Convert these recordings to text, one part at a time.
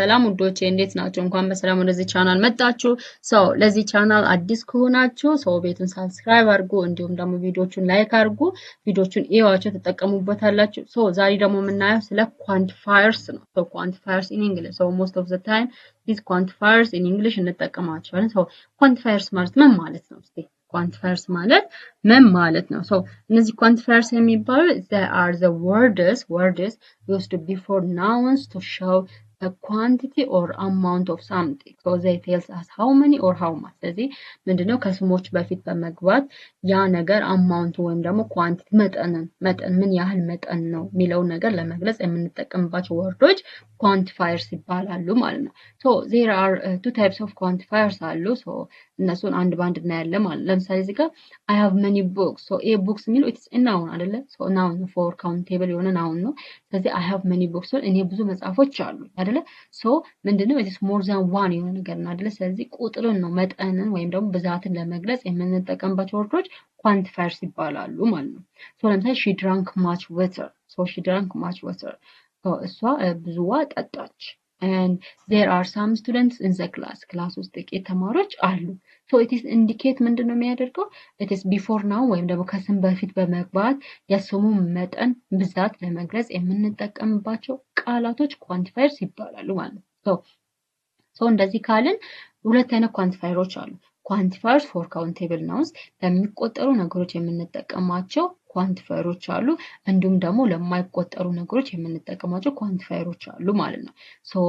ሰላም ውዶቼ እንዴት ናችሁ? እንኳን በሰላም ወደዚህ ቻናል መጣችሁ። ሰው ለዚህ ቻናል አዲስ ከሆናችሁ ሰው ቤቱን ሰብስክራይብ አድርጉ፣ እንዲሁም ደግሞ ቪዲዮቹን ላይክ አድርጉ። ቪዲዮቹን እዩዋቸው፣ ተጠቀሙበታላችሁ። ሰው ዛሬ ደግሞ የምናየው ስለ ኳንቲፋየርስ ነው። ሰው ኳንቲፋየርስ ኢን እንግሊሽ ሰው ሞስት ኦፍ ዘ ታይም ዲስ ኳንቲፋየርስ ኢን እንግሊሽ እንጠቀማቸዋለን። ሰው ኳንቲፋየርስ ማለት ምን ማለት ነው? እስቲ ኳንቲፋየርስ ማለት ምን ማለት ነው? ሰው እነዚህ ኳንቲፋየርስ የሚባሉት they are the words used before nouns to show a quantity or amount of something. So they tells us how many or how much. ስለዚህ ምንድነው ከስሞች በፊት በመግባት ያ ነገር አማውንት ወይም ደግሞ ኳንቲቲ መጠን ምን ያህል መጠን ነው የሚለው ነገር ለመግለጽ የምንጠቀምባቸው ወርዶች ኳንቲፋየርስ ይባላሉ ማለት ነው። So there are two types of quantifiers አሉ። So እነሱን አንድ ባንድ እናያለን ማለት ነው። ለምሳሌ እዚህ ጋር I have many books. So a books የሚለው it's a noun አይደለ? So noun for countable የሆነ noun ነው። ስለዚህ I have many books እኔ ብዙ መጽሐፎች አሉ አይደለ? So ምንድነው it is more than one የሆነ ነገር ነው አይደለ? ስለዚህ ቁጥርን ነው መጠንን ወይም ደግሞ ብዛትን ለመግለጽ የምንጠቀምባቸው ወርዶች ኳንቲፋየርስ ይባላሉ ማለት ነው። So ለምሳሌ she drank much water. So she drank much water. So እሷ ብዙ ውሃ ጠጣች። And there are some students in the class ውስጥ ጥቂት ተማሪዎች አሉ። So it is indicate ምንድነው የሚያደርገው? It is before now ወይም ደግሞ ከስም በፊት በመግባት የስሙ መጠን ብዛት ለመግለጽ የምንጠቀምባቸው ቃላቶች ኳንቲፋየርስ ይባላሉ ማለት ነው። So እንደዚህ ካልን ሁለት አይነት ኳንቲፋየሮች አሉ። ኳንቲፋየርስ ፎር ካውንቴብል ናውንስ ለሚቆጠሩ ነገሮች የምንጠቀማቸው ኳንቲፋየሮች አሉ። እንዲሁም ደግሞ ለማይቆጠሩ ነገሮች የምንጠቀማቸው ኳንቲፋየሮች አሉ ማለት ነው። ሶ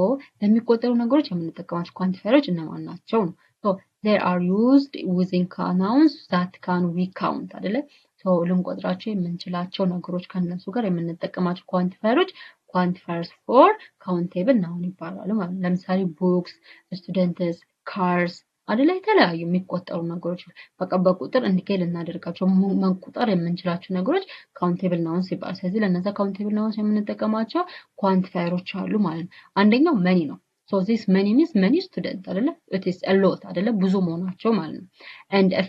ለሚቆጠሩ ነገሮች የምንጠቀማቸው ኳንቲፋየሮች እነማን ናቸው ነው? ሶ they are used within nouns that can we count አይደለ? ሶ ልንቆጥራቸው የምንችላቸው ነገሮች ከነሱ ጋር የምንጠቀማቸው ኳንቲፋየሮች ኳንቲፋየርስ ፎር ካውንቴብል ናውን ይባላሉ ማለት ነው። ለምሳሌ ቡክስ፣ ስቱደንትስ፣ ካርስ አይደለ? የተለያዩ የሚቆጠሩ ነገሮች በቃ በቁጥር እንዲኬል እናደርጋቸው መቁጠር የምንችላቸው ነገሮች ካውንቴብል ናውንስ ይባላሉ። ስለዚህ ለነዛ ካውንቴብል ናውንስ የምንጠቀማቸው ኳንቲፋየሮች አሉ ማለት ነው። አንደኛው መኒ ነው። So this many means many students አይደለ? It is a lot አይደለ? ብዙ መሆናቸው ማለት ነው። And a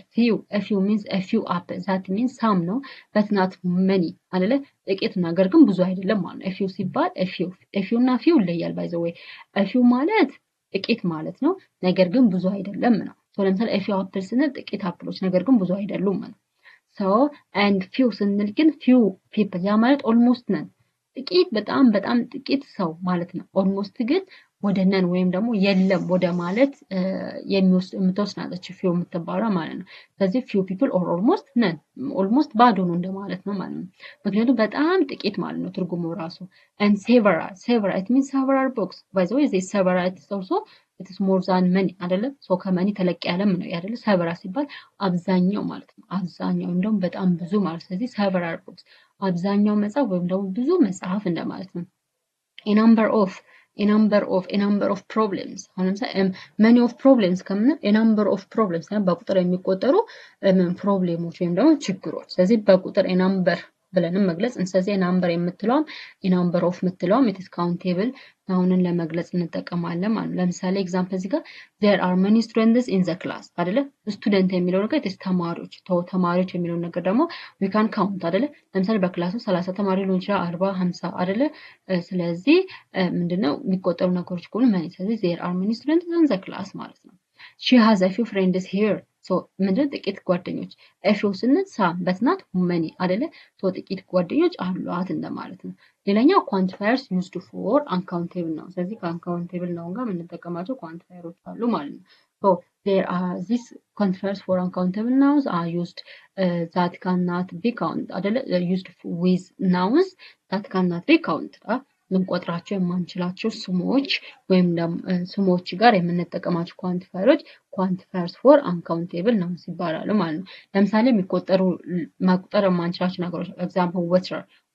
few means a few apples. That means some ነው but not many አይደለ? ጥቂት ነገር ግን ብዙ አይደለም ማለት ነው። a few ሲባል a few እና few ይለያል by the way. a few ማለት ጥቂት ማለት ነው፣ ነገር ግን ብዙ አይደለም ነው። So ለምሳሌ a few apples ስንል ጥቂት አፕሎች ነገር ግን ብዙ አይደሉም ማለት ነው። So and few ስንል ግን few people ያ ማለት almost ነን ጥቂት በጣም ጥቂት ሰው ማለት ነው። almost ግን ወደ ነን ወይም ደግሞ የለም ወደ ማለት የምትወስድ ናለች ፊው የምትባለው ማለት ነው። ስለዚህ few people or almost ነን almost ባዶ ነው እንደማለት ነው ማለት ነው። ምክንያቱም በጣም ጥቂት ማለት ነው ትርጉሙ ራሱ። and several it means several books by the way this several is also it is more than many አይደለ? so ከመኒ ተለቅ ያለም ነው አይደለ? several ሲባል አብዛኛው ማለት ነው። አብዛኛው እንደውም በጣም ብዙ ማለት ስለዚህ several books አብዛኛው መጽሐፍ ወይም ደግሞ ብዙ መጽሐፍ እንደማለት ነው። a number of problems አሁን ለምሳሌ many of problems ከምን a number of problems በቁጥር የሚቆጠሩ ፕሮብሌሞች ወይም ደግሞ ችግሮች። ስለዚህ በቁጥር a number ብለንም መግለጽ እንሰዚህ number የምትለውም a number of የምትለውም it is countable ናውንን ለመግለጽ እንጠቀማለን ማለት ነው። ለምሳሌ ኤግዛምፕል እዚህ ጋር there are many students in the class አይደለ? ስቱደንት የሚለው ነገር it is ተማሪዎች የሚለው ነገር ደግሞ we can count አይደለ? ለምሳሌ በክላሱ 30 ተማሪ ሊሆን ይችላል 40 50 አይደለ? ስለዚህ ምንድነው የሚቆጠሩ ነገሮች ከሆኑ many ስለዚህ there are many students in the class ማለት ነው። she has a few friends here. so ምንድነው ጥቂት ጓደኞች a few ስንል some but not many አይደለ? so ጥቂት ጓደኞች አሏት እንደማለት ነው። ሌላኛው ኳንቲፋየርስ used for uncountable ነው። ስለዚህ ከuncountable ነው ጋር የምንጠቀማቸው ኳንቲፋየሮች አሉ ማለት ነው። so there are these quantifiers for uncountable nouns are used that cannot be counted አይደለ? used with nouns that cannot be counted ልንቆጥራቸው የማንችላቸው ስሞች ወይም ስሞች ጋር የምንጠቀማቸው ኳንቲፋየሮች ኳንቲፋየርስ ፎር አንካውንቴብል ናውንስ ይባላሉ ማለት ነው። ለምሳሌ መቁጠር የማንችላቸው ነገሮች ኤግዛምፕል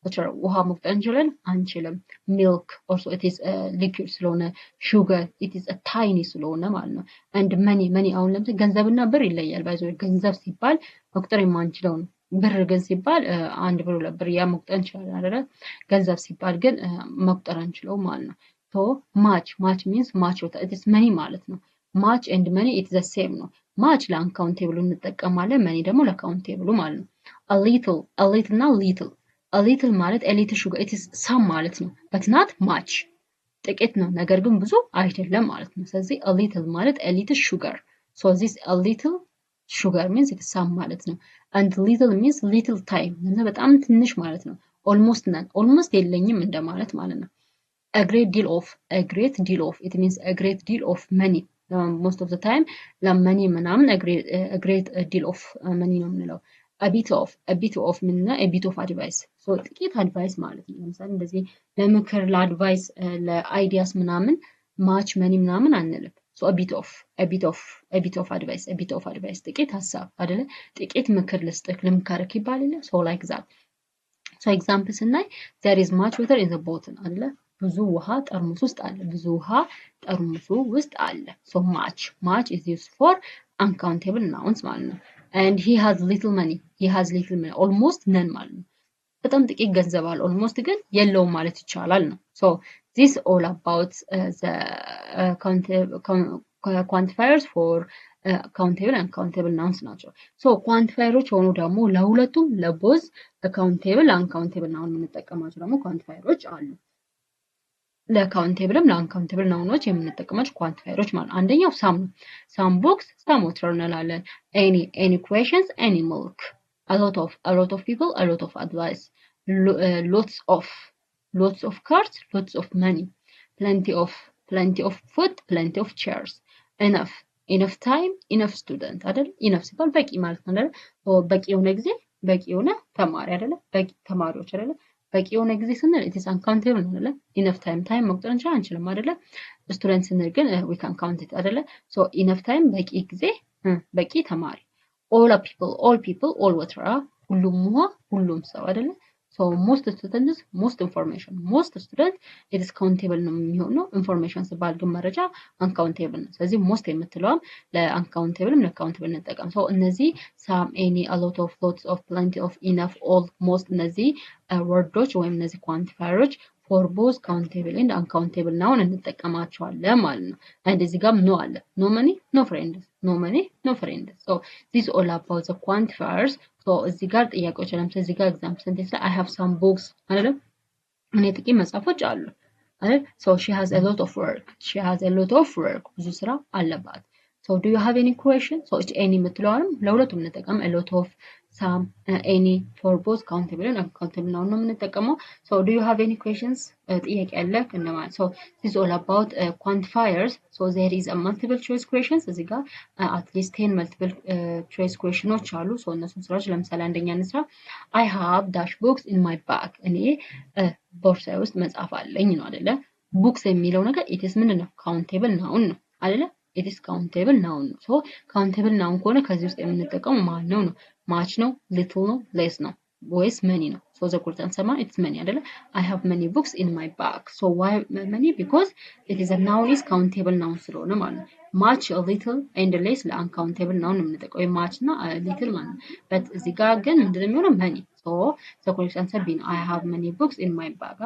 water ውሃ መቁጠር እንችላለን አንችልም። milk also it is liquid ስለሆነ sugar it is a tiny ስለሆነ ማለት ነው። and money አሁን ለምሳሌ ገንዘብና ብር ይለያል። ባይዘው ገንዘብ ሲባል መቁጠር የማንችለው ነው። ብር ግን ሲባል አንድ ብር ሁለት ብር ያ መቁጠር እንችላለን አይደል? ገንዘብ ሲባል ግን መቁጠር አንችለውም ማለት ነው። so much means much it is many ማለት ነው። much and many it is the same ነው። much ለአንካውንቴብሉ እንጠቀማለን many ደግሞ ለካውንቴብሉ ማለት ነው። a little እና little a little ማለት a little sugar it is some ማለት ነው but not much ጥቂት ነው ነገር ግን ብዙ አይደለም ማለት ነው። ስለዚህ a little ማለት a little sugar so this a little sugar means it's some ማለት ነው and little means little time በጣም ትንሽ ማለት ነው almost none almost የለኝም እንደማለት ማለት ነው a great deal of it means a great deal of money most of the time ለመኒ ምናምን a great deal of money ነው የምንለው a bit of ምንና a bit of advice so ጥቂት advice ማለት ነው ለምሳሌ እንደዚህ ለምክር ለአድቫይስ ለአይዲያስ ምናምን much money ምናምን አንልም so a bit of advice ጥቂት ሐሳብ አይደለ ጥቂት ምክር ልስጥክ ልምከርክ ይባላል so like that so example ስናይ there is much water in the bottle አይደለ ብዙ ውሃ ጠርሙስ ውስጥ አለ ብዙ ውሃ ጠርሙሱ ውስጥ አለ so much is used for uncountable nouns ማለት ነው and he has little money almost none ማለት ነው በጣም ጥቂት ገንዘብ አለ almost ግን የለውም ማለት ይቻላል ነው so this all about the quantifiers for countable and uncountable nouns ናቸው so quantifieሮች ሆኖ ደግሞ ለሁለቱም ለቦዝ countable uncountable noun የምንጠቀማቸው ደግሞ quantifieሮች አሉ ለካውንቴብልም ለአንካውንቴብል ናውኖች የምንጠቀማቸው ኳንቲፋየሮች ማለት አንደኛው ሳም ነው ሳም ቦክስ ሳም ወተር እንላለን any questions any milk a lot of people a lot of advice lots of cars lots of money plenty of food plenty of chairs enough time enough student አይደል enough ሲባል በቂ ማለት ነው አይደል በቂ የሆነ ጊዜ በቂ የሆነ ተማሪ አይደል በቂ ተማሪዎች አይደል በቂ የሆነ ጊዜ ስንል it is uncountable ነው አይደል enough time መቁጠር አንችልም አይደል ስቱደንት ስንል ግን we can count it አይደል so enough time በቂ ጊዜ በቂ ተማሪ all people all water ሁሉም ውሃ ሁሉም ሰው አይደል so most students most information most student it is countable ነው የሚሆነው information ሲባል ግን መረጃ uncountable ነው ስለዚህ most የምትለውም ለuncountable ለcountable እንጠቀም so እነዚህ some any a lot of lots of plenty of enough all most እነዚህ ወርዶች ወይም እነዚህ ኳንቲፋየሮች for both countable and uncountable noun እንጠቀማቸዋለን ማለት ነው and እዚህ ጋር no አለ no money no friends so this is all about the quantifiers so እዚህ ጋር ጥያቄዎች ለምሳሌ እዚህ ጋር ኤግዛምፕል ሴንቴንስ ላይ I have some books አይደል እኔ ጥቂት መጽሐፎች አሉ አይደል so she has a lot of work ብዙ ስራ አለባት so do you have any question so any የምትለዋንም ለሁለቱም እንጠቀም a lot of some any for both countable and uncountable noun ነው የምንጠቀመው so do you have any questions ጥያቄ አለክ እንደማለት so this is all about quantifiers so there is a multiple choice questions እዚህ ጋር at least 10 multiple choice questions አሉ so እነሱን ስራዎች ለምሳሌ አንደኛ እንስራ I have dash books in my bag እኔ ቦርሳዬ ውስጥ መጽሐፍ አለኝ ነው አይደለ books የሚለው ነገር it is ምንድነው countable noun ነው አይደለ it is countable noun so countable noun ከሆነ ከዚህ ውስጥ የምንጠቀመው ማን ነው much ነው little ነው less ነው ወይስ many ነው so the correct answer it's many አይደለ I have many books in my bag so why many because it is a noun is countable noun ስለሆነ ማለት ነው much a little and less ለuncountable noun የምንጠቀመው much እና little ማለት ነው but እዚህ ጋር ግን ምንድነው የሚሆነው many so the correct answer being I have many books in my bag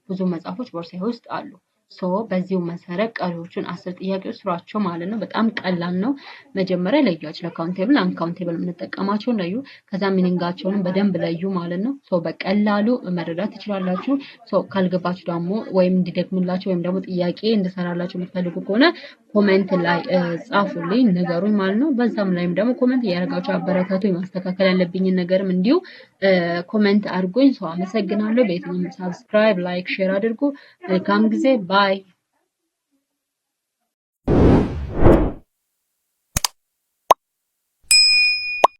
ብዙ መጽሐፎች ቦርሳዬ ውስጥ አሉ so በዚሁ መሰረት ቀሪዎቹን 10 ጥያቄዎች ስሯቸው ማለት ነው በጣም ቀላል ነው መጀመሪያ ለያችሁ ለካውንቴብል አንካውንቴብል የምንጠቀማቸው ለዩ ከዛ ሚኒንጋቸውን በደንብ ለዩ ማለት ነው so በቀላሉ መረዳት ትችላላችሁ so ካልገባችሁ ደግሞ ወይም እንዲደግምላችሁ ወይም ደግሞ ጥያቄ እንድሰራላችሁ የምትፈልጉ ከሆነ ኮሜንት ላይ ጻፉልኝ ነገሩኝ ማለት ነው በዛም ላይም ደግሞ ኮሜንት ያረጋችሁ አበረታቱኝ ማስተካከል ያለብኝን ነገርም እንዲሁ ኮሜንት አድርጉኝ so አመሰግናለሁ በየትኛውም ሰብስክራይብ ላይክ ሼር አድርጉ መልካም ጊዜ ባይ